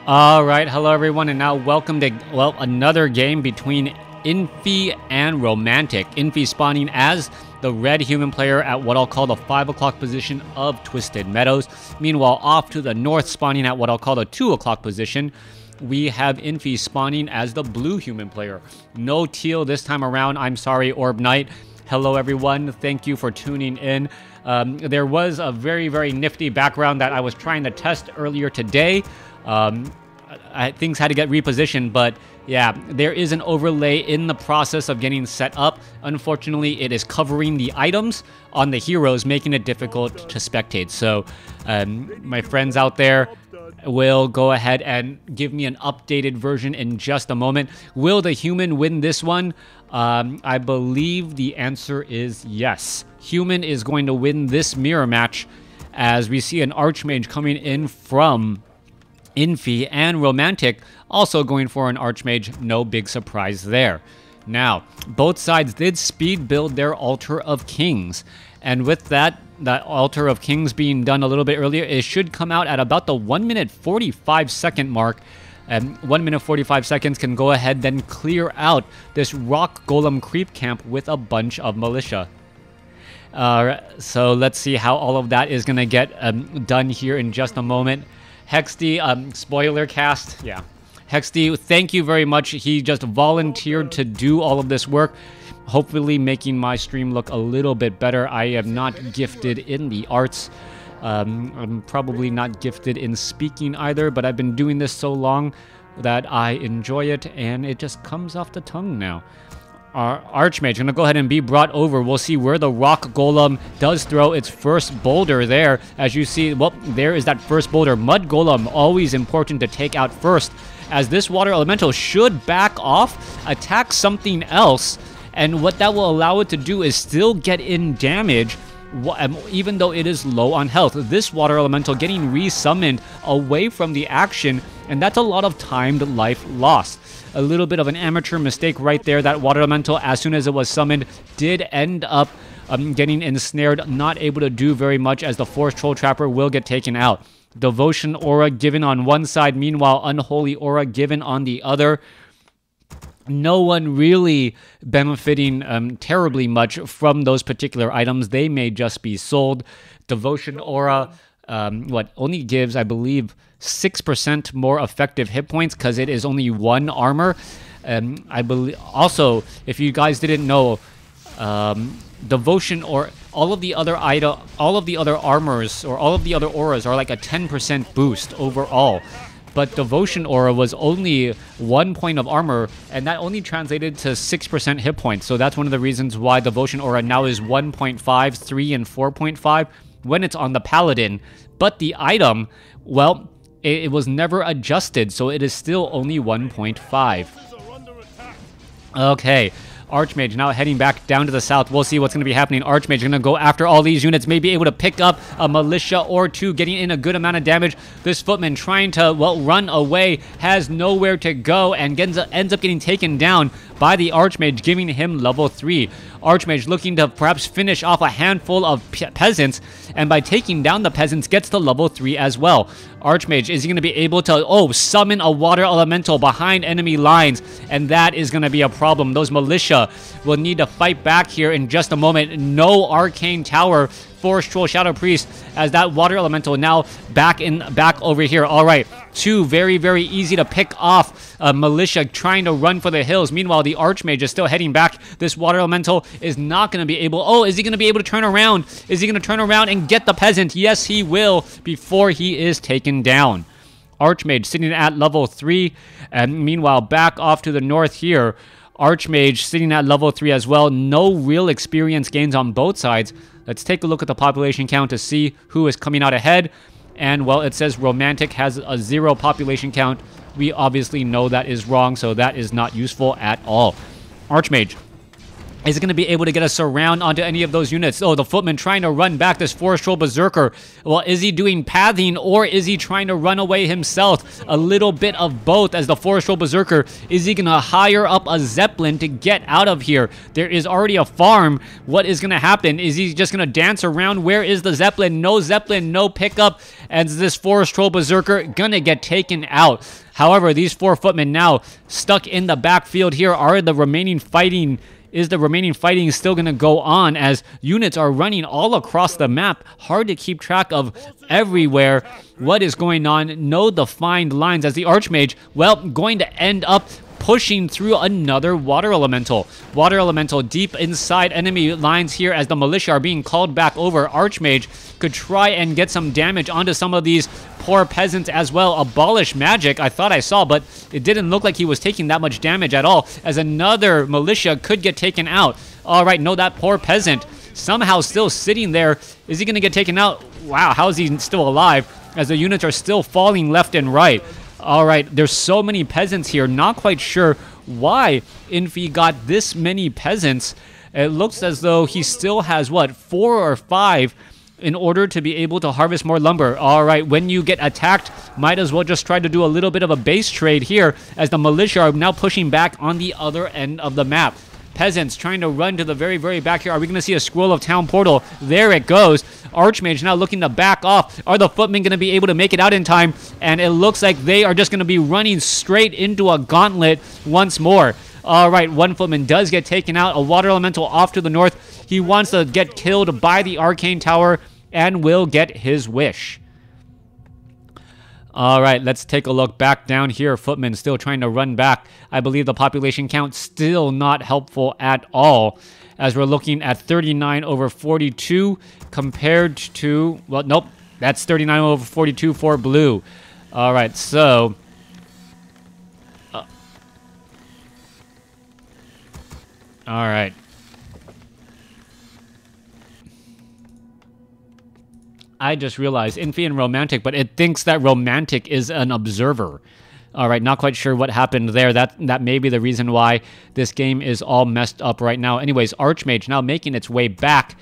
Alright, hello everyone, and now welcome to, well, another game between Infi and Romantic. Infi spawning as the red human player at what I'll call the 5 o'clock position of Twisted Meadows. Meanwhile, off to the north spawning at what I'll call the 2 o'clock position, we have Infi spawning as the blue human player. No teal this time around, I'm sorry, Orb Knight. Hello everyone, thank you for tuning in. There was a very nifty background that I was trying to test earlier today. Things had to get repositioned, but yeah, there is an overlay in the process of getting set up. Unfortunately, it is covering the items on the heroes, making it difficult to spectate. So my friends out there will go ahead and give me an updated version in just a moment. Will the human win this one? I believe the answer is yes. Human is going to win this mirror match, as we see an Archmage coming in from Infi, and Romantic also going for an Archmage. No big surprise there. Now, both sides did speed build their Altar of Kings, and with that Altar of Kings being done a little bit earlier, it should come out at about the 1 minute 45 second mark. And 1 minute 45 seconds can go ahead then clear out this rock golem creep camp with a bunch of militia. So let's see how all of that is going to get done here in just a moment. Hexty, spoiler cast, yeah. Hexty, thank you very much. He just volunteered to do all of this work, hopefully making my stream look a little bit better. I am not gifted in the arts. I'm probably not gifted in speaking either, but I've been doing this so long that I enjoy it, and it just comes off the tongue now. Our Archmage going to go ahead and be brought over. We'll see where the Rock Golem does throw its first boulder there. As you see, well, there is that first boulder. Mud Golem, always important to take out first, as this Water Elemental should back off, attack something else, and what that will allow it to do is still get in damage, even though it is low on health. This Water Elemental getting resummoned away from the action, and that's a lot of timed life lost. A little bit of an amateur mistake right there. That Water Elemental, as soon as it was summoned, did end up getting ensnared, not able to do very much, as the Force Troll Trapper will get taken out. Devotion Aura given on one side, meanwhile Unholy Aura given on the other. No one really benefiting terribly much from those particular items. They may just be sold. Devotion Aura, only gives, I believe, 6% more effective hit points because it is only 1 armor. I believe also, if you guys didn't know, Devotion or all of the other armors or all of the other auras are like a 10% boost overall. But Devotion Aura was only 1 point of armor, and that only translated to 6% hit points. So that's one of the reasons why Devotion Aura now is 1.5, 3, and 4.5 when it's on the Paladin. But the item, well, it was never adjusted, so it is still only 1.5. Okay. Archmage now heading back down to the south. We'll see what's going to be happening. Archmage going to go after all these units, maybe able to pick up a militia or two, getting in a good amount of damage. This footman trying to, well, run away, has nowhere to go, and ends up getting taken down by the Archmage, giving him level 3. Archmage looking to perhaps finish off a handful of peasants, and by taking down the peasants, gets to level 3 as well. Archmage, is he going to be able to, summon a Water Elemental behind enemy lines? And that is going to be a problem. Those militia will need to fight back here in just a moment. No Arcane Tower. Force Troll Shadow Priest, as that Water Elemental now back over here. All right, two very easy to pick off militia trying to run for the hills. Meanwhile, the Archmage is still heading back. This Water Elemental is not going to be able... is he going to be able to turn around? Is he going to turn around and get the peasant? Yes, he will, before he is taken down. Archmage sitting at level 3, and meanwhile, back off to the north here, Archmage sitting at level 3 as well. No real experience gains on both sides. Let's take a look at the population count to see who is coming out ahead. And, well, it says Romantic has a 0 population count. We obviously know that is wrong, so that is not useful at all. Archmage Is it going to be able to get a surround onto any of those units? Oh, the footman trying to run back this Forest Troll Berserker. Well, is he doing pathing or is he trying to run away himself? A little bit of both as the Forest Troll Berserker. Is he going to hire up a Zeppelin to get out of here? There is already a farm. What is going to happen? Is he just going to dance around? Where is the Zeppelin? No Zeppelin, no pickup. And this Forest Troll Berserker going to get taken out. However, these 4 footmen now stuck in the backfield here. Are the remaining fighting... Is the remaining fighting still going to go on as units are running all across the map? Hard to keep track of everywhere. What is going on? No defined lines as the Archmage, well, going to end up pushing through another Water Elemental. Water Elemental deep inside enemy lines here as the Militia are being called back over. Archmage could try and get some damage onto some of these poor peasants as well. Abolish magic, I thought I saw, but it didn't look like he was taking that much damage at all, as another Militia could get taken out. All right, no, that poor peasant somehow still sitting there. Is he going to get taken out? Wow, how is he still alive as the units are still falling left and right? All right, there's so many peasants here. Not quite sure why Infi got this many peasants. It looks as though he still has, what, 4 or 5 in order to be able to harvest more lumber. All right, when you get attacked, might as well just try to do a little bit of a base trade here as the Militia are now pushing back on the other end of the map. Peasants trying to run to the very, very back here. Are we going to see a Scroll of Town portal? There it goes. Archmage now looking to back off. Are the footmen going to be able to make it out in time? And it looks like they are just going to be running straight into a gauntlet once more. All right, one footman does get taken out. A Water Elemental off to the north. He wants to get killed by the Arcane Tower and will get his wish. All right, let's take a look back down here. Footmen still trying to run back. I believe the population count still not helpful at all, as we're looking at 39 over 42 compared to, well, nope, that's 39 over 42 for blue. All right, so all right. I just realized Infi and Romantic, but it thinks that Romantic is an observer. All right, not quite sure what happened there. That may be the reason why this game is all messed up right now. Anyways, Archmage now making its way back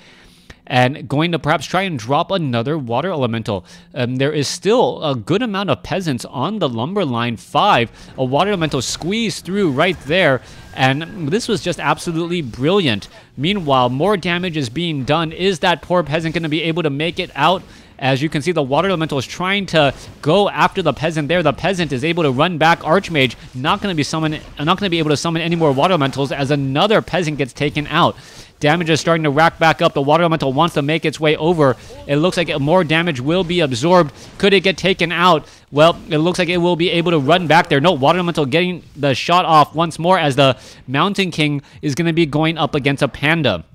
and going to perhaps try and drop another Water Elemental. There is still a good amount of peasants on the lumber line 5. A Water Elemental squeezed through right there, and this was just absolutely brilliant. Meanwhile, more damage is being done. Is that poor peasant going to be able to make it out? As you can see, the Water Elemental is trying to go after the peasant there. The peasant is able to run back. Archmage not going to be able to summon any more Water Elementals as another peasant gets taken out. Damage is starting to rack back up. The Water Elemental wants to make its way over. It looks like more damage will be absorbed. Could it get taken out? Well, it looks like it will be able to run back there. No, Water Elemental getting the shot off once more as the Mountain King is going to be going up against a Panda.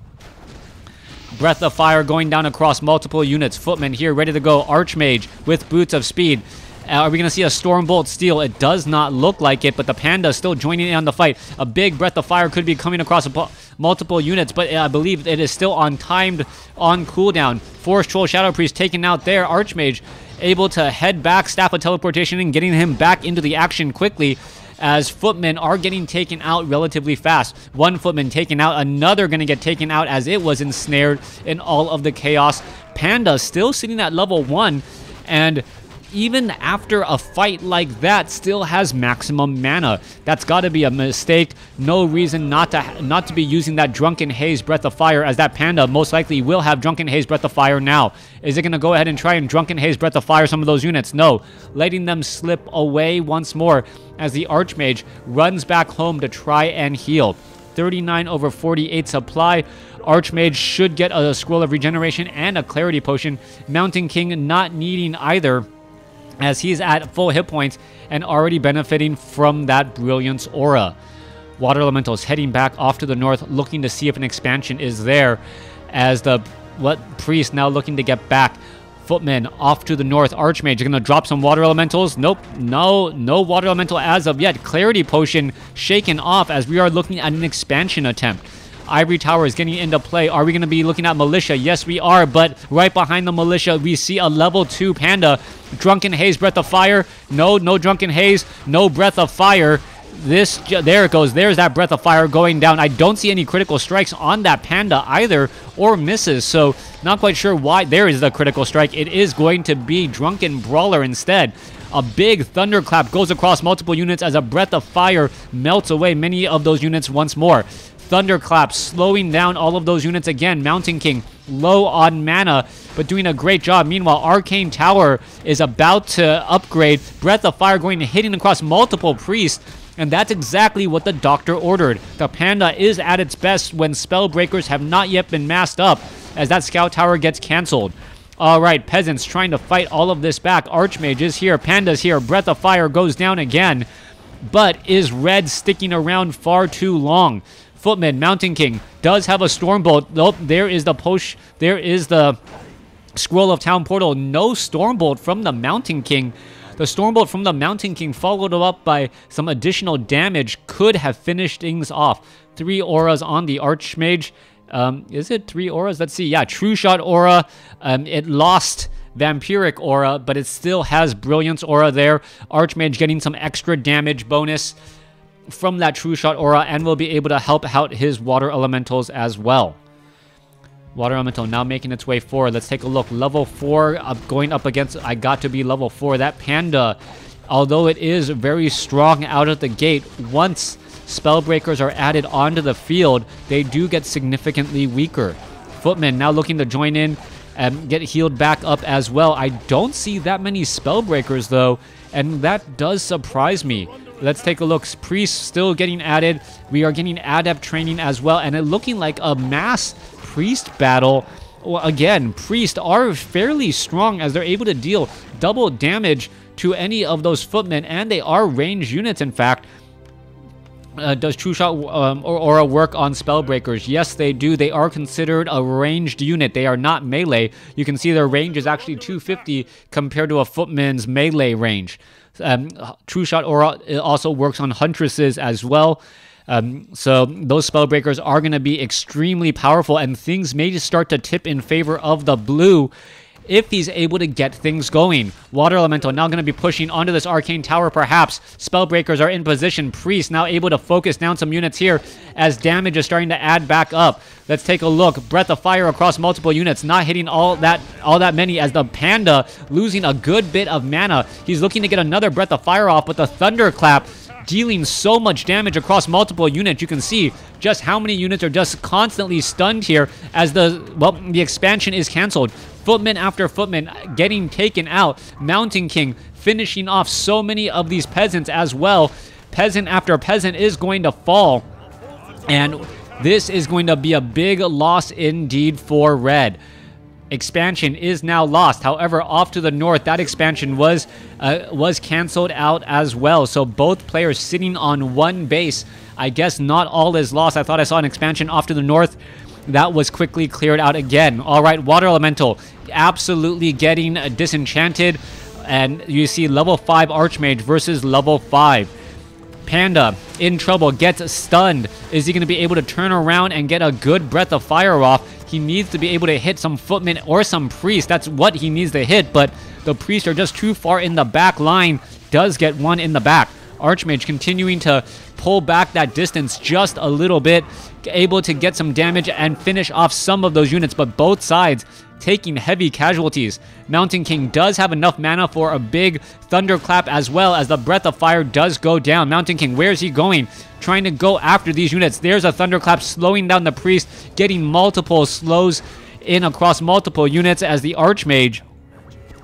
Breath of Fire going down across multiple units. Footmen here ready to go. Archmage with Boots of Speed. Are we going to see a Stormbolt Steel? It does not look like it, but the Panda is still joining in on the fight. A big Breath of Fire could be coming across multiple units, but I believe it is still on timed on cooldown. Forest Troll Shadow Priest taken out there. Archmage able to head back. Staff of Teleportation and getting him back into the action quickly, as footmen are getting taken out relatively fast. One footman taken out, another going to get taken out as it was ensnared in all of the chaos. Panda still sitting at level 1, and even after a fight like that, still has maximum mana. That's got to be a mistake. No reason not to be using that Drunken Haze Breath of Fire, as that Panda most likely will have Drunken Haze Breath of Fire now. Is it going to go ahead and try and Drunken Haze Breath of Fire some of those units? No. Letting them slip away once more as the Archmage runs back home to try and heal. 39 over 48 supply. Archmage should get a Scroll of Regeneration and a Clarity Potion. Mountain King not needing either, as he's at full hit points and already benefiting from that Brilliance aura. Water Elementals heading back off to the north, looking to see if an expansion is there, as the Priest now looking to get back. Footmen off to the north. Archmage going to drop some Water Elementals. Nope, no Water Elemental as of yet. Clarity Potion shaken off as we are looking at an expansion attempt. Ivory Tower is getting into play. Are we going to be looking at Militia? Yes, we are, but right behind the Militia, we see a level 2 Panda. Drunken Haze Breath of Fire. No Drunken Haze. No Breath of Fire. There it goes. There's that Breath of Fire going down. I don't see any critical strikes on that Panda either, or misses, so not quite sure why. There is the critical strike. It is going to be Drunken Brawler instead. A big thunderclap goes across multiple units as a Breath of Fire melts away many of those units once more. Thunderclap slowing down all of those units again. Mountain King low on mana, but doing a great job. Meanwhile, Arcane Tower is about to upgrade. Breath of Fire going and hitting across multiple priests, and that's exactly what the doctor ordered. The Panda is at its best when Spellbreakers have not yet been masked up, as that Scout Tower gets cancelled. Alright, Peasants trying to fight all of this back. Archmage is here, Panda's here, Breath of Fire goes down again. But is Red sticking around far too long? Footman, Mountain King, does have a Stormbolt. Nope, there is the there is the Scroll of Town Portal. No Stormbolt from the Mountain King. The Stormbolt from the Mountain King followed up by some additional damage could have finished things off. 3 auras on the Archmage. Is it 3 auras? Let's see. Yeah, True Shot aura. It lost Vampiric aura, but it still has Brilliance aura there. Archmage getting some extra damage bonus from that True Shot aura, and will be able to help out his Water Elementals as well. Water Elemental now making its way forward. Let's take a look. Level 4 going up against I Got to Be level 4. That Panda, although it is very strong out of the gate, once Spellbreakers are added onto the field, they do get significantly weaker. Footman now looking to join in and get healed back up as well. I don't see that many Spellbreakers though, and that does surprise me. Let's take a look. Priest still getting added. We are getting Adept training as well, and it looking like a mass Priest battle. Well, again, Priest are fairly strong as they're able to deal double damage to any of those footmen, and they are ranged units, in fact. Does True Shot aura work on Spellbreakers? Yes, they do. They are considered a ranged unit. They are not melee. You can see their range is actually 250 compared to a footman's melee range. True Shot aura also works on Huntresses as well. So those Spellbreakers are going to be extremely powerful, and things may start to tip in favor of the blue if he's able to get things going. Water Elemental now going to be pushing onto this Arcane Tower perhaps. Spellbreakers are in position. Priest now able to focus down some units here as damage is starting to add back up. Let's take a look. Breath of Fire across multiple units, not hitting all that many, as the Panda losing a good bit of mana. He's looking to get another Breath of Fire off, but the Thunderclap dealing so much damage across multiple units. You can see just how many units are just constantly stunned here as the expansion is canceled. Footman after footman getting taken out. Mountain King finishing off so many of these peasants as well. Peasant after peasant is going to fall, and this is going to be a big loss indeed for Red. Expansion is now lost. However, off to the north, that expansion was canceled out as well. So both players sitting on one base. I guess not all is lost. I thought I saw an expansion off to the north. That was quickly cleared out again. All right, Water Elemental absolutely getting disenchanted. And you see level 5 Archmage versus level 5. Panda in trouble, gets stunned. Is he going to be able to turn around and get a good Breath of Fire off? He needs to be able to hit some footmen or some priest. That's what he needs to hit, but the priests are just too far in the back line. Does get one in the back. Archmage continuing to pull back that distance just a little bit, able to get some damage and finish off some of those units, but both sides taking heavy casualties. Mountain King does have enough mana for a big thunderclap as well, as the Breath of Fire does go down. Mountain King, where is he going? Trying to go after these units. There's a thunderclap slowing down the priest, getting multiple slows in across multiple units as the Archmage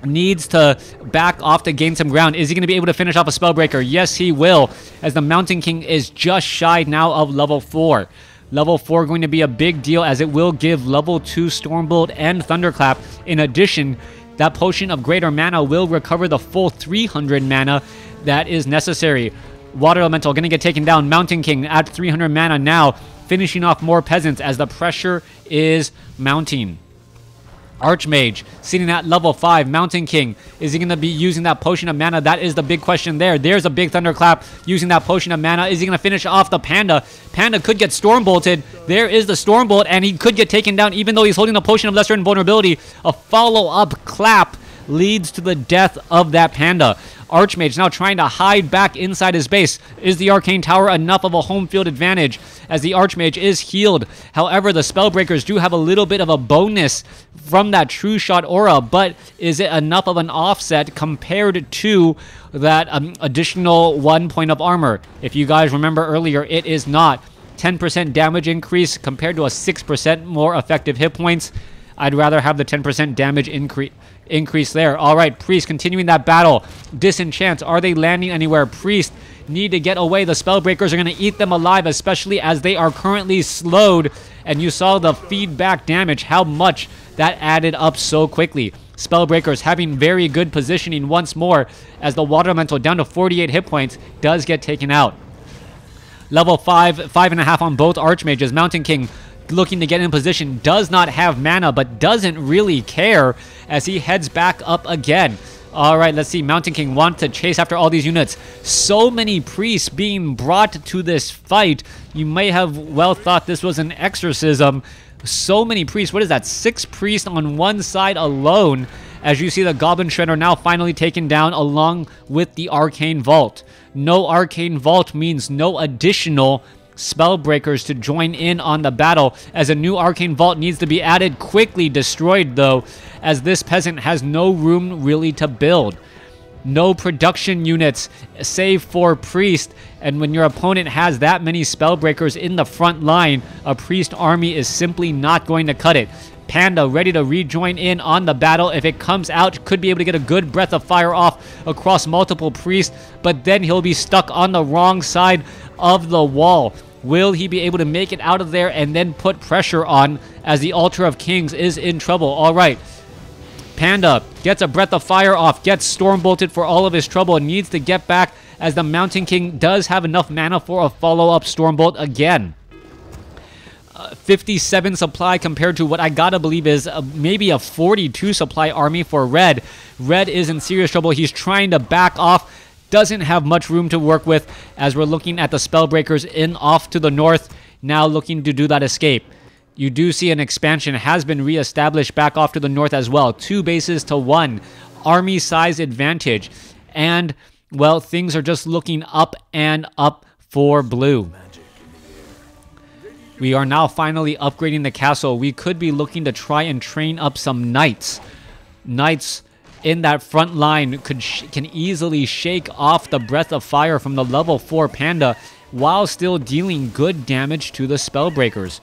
needs to back off to gain some ground. Is he going to be able to finish off a Spellbreaker? Yes, he will, as the Mountain King is just shy now of level 4. Level 4 going to be a big deal, as it will give level 2 Stormbolt and Thunderclap. In addition, that Potion of Greater Mana will recover the full 300 mana that is necessary. Water Elemental going to get taken down. Mountain King at 300 mana now, finishing off more peasants as the pressure is mounting. Archmage sitting at level 5. Mountain King, is he going to be using that Potion of Mana? That is the big question there. There's a big Thunderclap using that Potion of Mana. Is he going to finish off the Panda? Panda could get Stormbolted. There is the Stormbolt, and he could get taken down even though he's holding the Potion of Lesser Invulnerability. A follow-up clap leads to the death of that Panda. Archmage now trying to hide back inside his base. Is the Arcane Tower enough of a home field advantage as the Archmage is healed? However, the Spellbreakers do have a little bit of a bonus from that True Shot aura, but is it enough of an offset compared to that additional 1 point of armor? If you guys remember earlier, it is not. 10% damage increase compared to a 6% more effective hit points. I'd rather have the 10% damage increase there. All right, Priest continuing that battle. Disenchants, are they landing anywhere? Priest need to get away. The Spellbreakers are going to eat them alive, especially as they are currently slowed. And you saw the feedback damage, how much that added up so quickly. Spellbreakers having very good positioning once more as the Water Elemental down to 48 hit points does get taken out. Level 5, 5.5 on both Archmages. Mountain King looking to get in position, does not have mana, but doesn't really care as he heads back up again. All right, let's see. Mountain King wants to chase after all these units. So many priests being brought to this fight. You may have well thought this was an exorcism. So many priests. What is that? 6 priests on one side alone. As you see the Goblin Shredder now finally taken down along with the Arcane Vault. No Arcane Vault means no additional Spellbreakers to join in on the battle, as a new Arcane Vault needs to be added. Quickly destroyed though, as this peasant has no room really to build. No production units save for Priest, and when your opponent has that many Spellbreakers in the front line, a Priest army is simply not going to cut it. Panda ready to rejoin in on the battle. If it comes out, could be able to get a good breath of fire off across multiple priests, but then he'll be stuck on the wrong side of the wall. Will he be able to make it out of there and then put pressure on, as the Altar of Kings is in trouble? All right, Panda gets a breath of fire off, gets storm bolted for all of his trouble, and needs to get back, as the Mountain King does have enough mana for a follow-up storm bolt again. 57 supply compared to what I gotta believe is maybe a 42 supply army for Red. Red is in serious trouble. He's trying to back off. Doesn't have much room to work with, as we're looking at the Spellbreakers in off to the north, now looking to do that escape. You do see an expansion has been reestablished back off to the north as well. 2 bases to 1. Army size advantage. And, well, things are just looking up and up for blue. We are now finally upgrading the castle. We could be looking to try and train up some knights. Knights in that front line can easily shake off the breath of fire from the level 4 Panda while still dealing good damage to the Spellbreakers.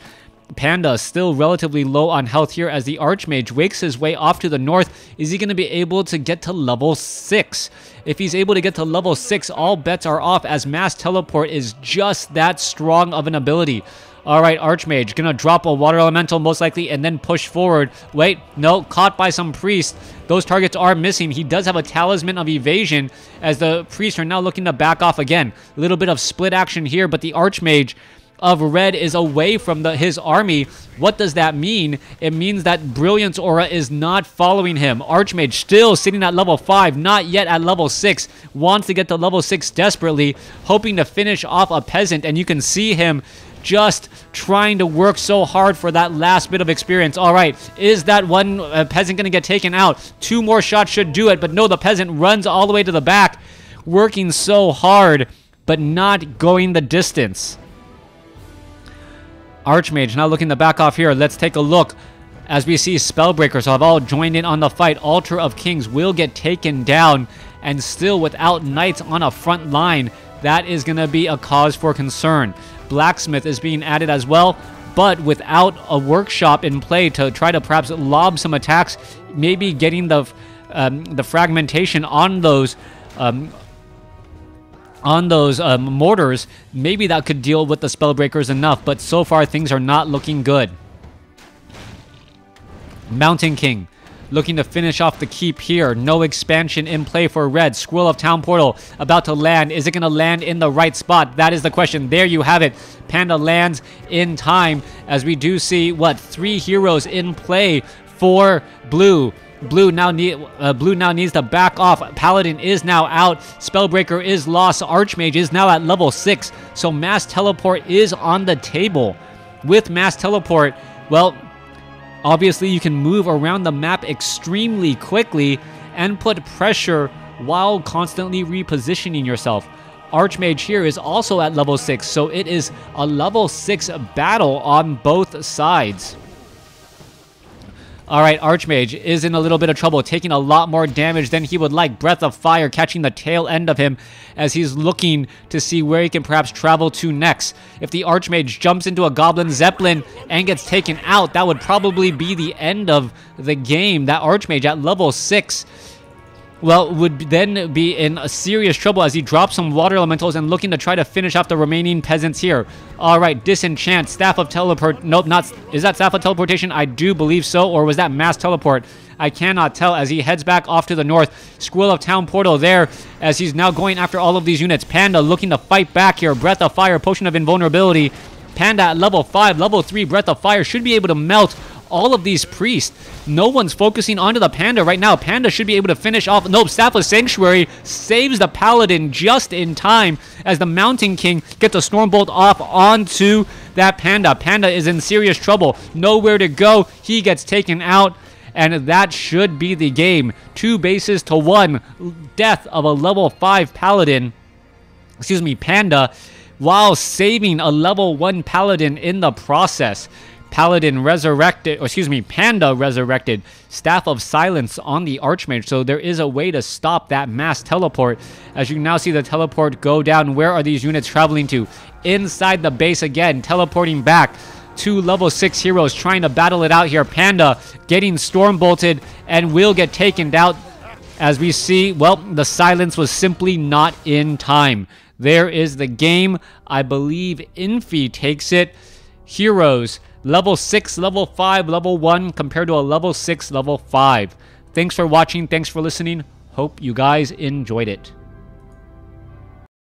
Panda still relatively low on health here as the Archmage wakes his way off to the north. Is he going to be able to get to level 6? If he's able to get to level 6, all bets are off, as Mass Teleport is just that strong of an ability. Alright, Archmage, gonna drop a Water Elemental most likely and then push forward. Wait, no, caught by some Priests. Those targets are missing. He does have a Talisman of Evasion, as the Priests are now looking to back off again. A little bit of split action here, but the Archmage of Red is away from his army. What does that mean? It means that Brilliance Aura is not following him. Archmage still sitting at level 5, not yet at level 6. Wants to get to level 6 desperately, hoping to finish off a Peasant, and you can see him just trying to work so hard for that last bit of experience. All right, is that one Peasant going to get taken out? 2 more shots should do it, but no, the Peasant runs all the way to the back, working so hard, but not going the distance. Archmage now looking to back off here. Let's take a look as we see Spellbreakers have all joined in on the fight. Altar of Kings will get taken down, and still without Knights on a front line, that is going to be a cause for concern. Blacksmith is being added as well, but without a workshop in play to try to perhaps lob some attacks, maybe getting the fragmentation on those mortars, maybe that could deal with the Spellbreakers enough, but so far things are not looking good. Mountain King looking to finish off the keep here. No expansion in play for Red. Scroll of Town Portal about to land. Is it going to land in the right spot? That is the question. There you have it. Panda lands in time, as we do see, 3 heroes in play for Blue. Blue now needs to back off. Paladin is now out. Spellbreaker is lost. Archmage is now at level 6. So Mass Teleport is on the table. With Mass Teleport, well, obviously you can move around the map extremely quickly, and put pressure while constantly repositioning yourself. Archmage here is also at level 6, so it is a level 6 battle on both sides. Alright, Archmage is in a little bit of trouble, taking a lot more damage than he would like. Breath of Fire catching the tail end of him as he's looking to see where he can perhaps travel to next. If the Archmage jumps into a Goblin Zeppelin and gets taken out, that would probably be the end of the game. That Archmage at level 6, well, would then be in a serious trouble as he drops some water elementals and looking to try to finish off the remaining peasants here. Alright, Disenchant, Staff of Teleport. Nope, not. Is that Staff of Teleportation? I do believe so. Or was that Mass Teleport? I cannot tell as he heads back off to the north. Scroll of Town Portal there as he's now going after all of these units. Panda looking to fight back here. Breath of Fire, Potion of Invulnerability. Panda at level 5, level 3, Breath of Fire should be able to melt all of these priests. No one's focusing onto the Panda right now. Panda should be able to finish off. Nope, Staff of Sanctuary saves the Paladin just in time as the Mountain King gets a Stormbolt off onto that Panda. Panda is in serious trouble. Nowhere to go. He gets taken out. And that should be the game. 2 bases to 1. Death of a level 5 Paladin. Excuse me, Panda. While saving a level 1 Paladin in the process. Paladin resurrected, or excuse me, Panda resurrected Staff of Silence on the Archmage. So there is a way to stop that mass teleport. As you can now see the teleport go down. Where are these units traveling to? Inside the base again, teleporting back. 2 level 6 heroes trying to battle it out here. Panda getting storm bolted and will get taken out. As we see, well, the silence was simply not in time. There is the game. I believe Infi takes it. Heroes. Level 6, level 5, level 1 compared to a level 6, level 5. Thanks for watching. Thanks for listening. Hope you guys enjoyed it.